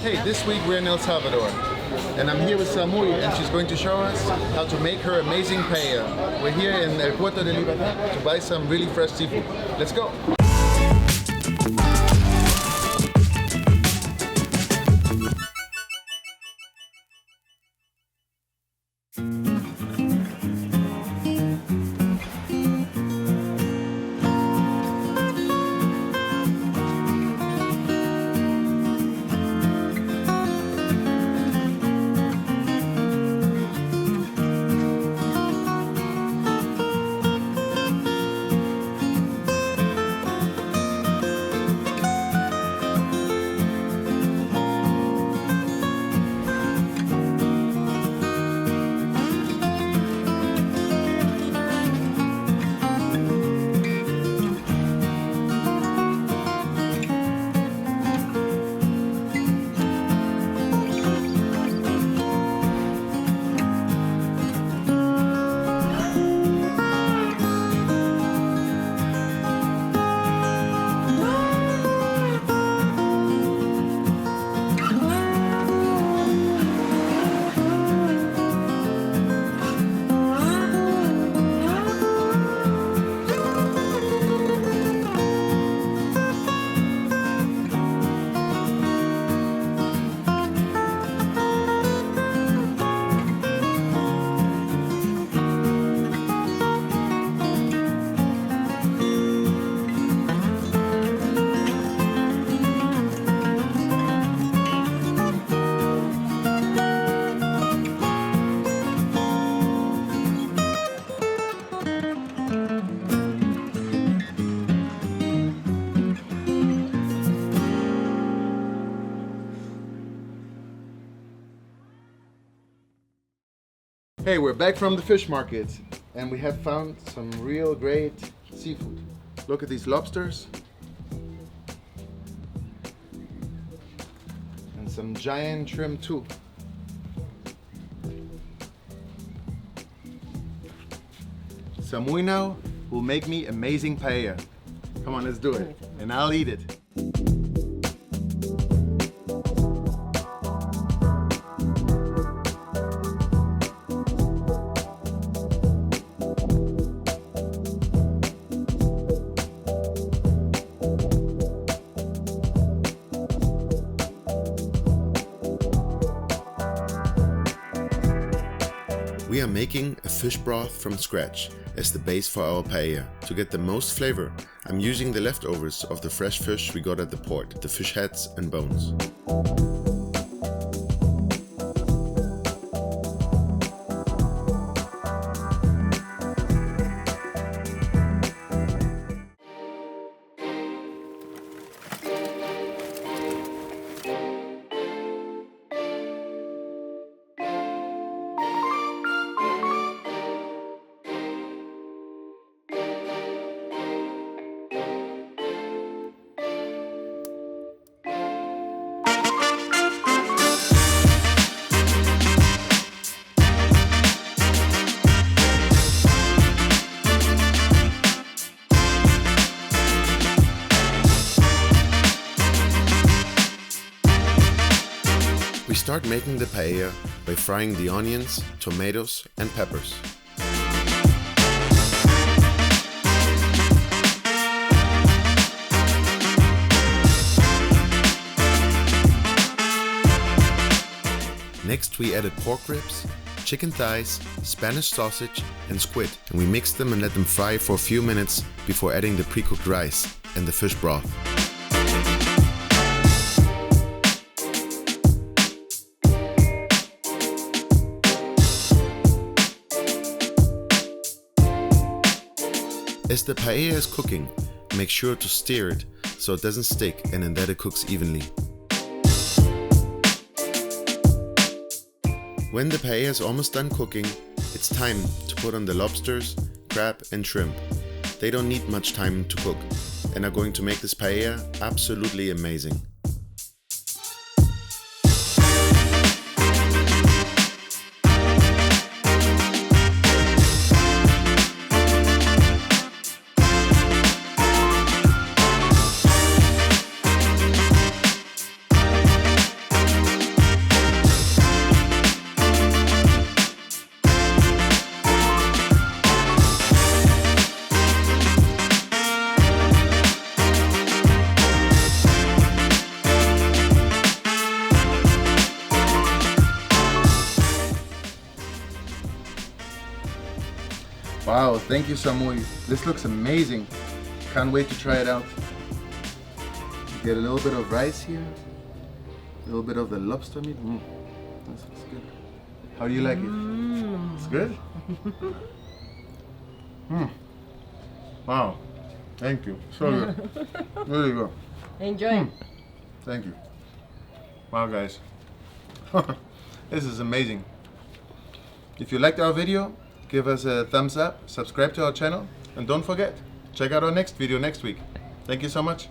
Hey, this week we're in El Salvador, and I'm here with Samui, and she's going to show us how to make her amazing paella. We're here in El Puerto de Libertad to buy some really fresh seafood. Let's go! Hey, we're back from the fish market, and we have found some real great seafood. Look at these lobsters. And some giant shrimp too. Samui now will make me amazing paella. Come on, let's do it. And I'll eat it. We are making a fish broth from scratch as the base for our paella. To get the most flavor, I'm using the leftovers of the fresh fish we got at the port, the fish heads and bones. We start making the paella by frying the onions, tomatoes and peppers. Next we added pork ribs, chicken thighs, Spanish sausage and squid, and we mixed them and let them fry for a few minutes before adding the pre-cooked rice and the fish broth. As the paella is cooking, make sure to stir it so it doesn't stick and then that it cooks evenly. When the paella is almost done cooking, it's time to put on the lobsters, crab and shrimp. They don't need much time to cook and are going to make this paella absolutely amazing. Wow, thank you, Samui. This looks amazing. Can't wait to try it out. Get a little bit of rice here. A little bit of the lobster meat. This looks good. How do you like it? It's good? Wow. Thank you. So good. Really good. Enjoy. Thank you. Wow, guys. This is amazing. If you liked our video, give us a thumbs up, subscribe to our channel, and don't forget, check out our next video next week. Thank you so much.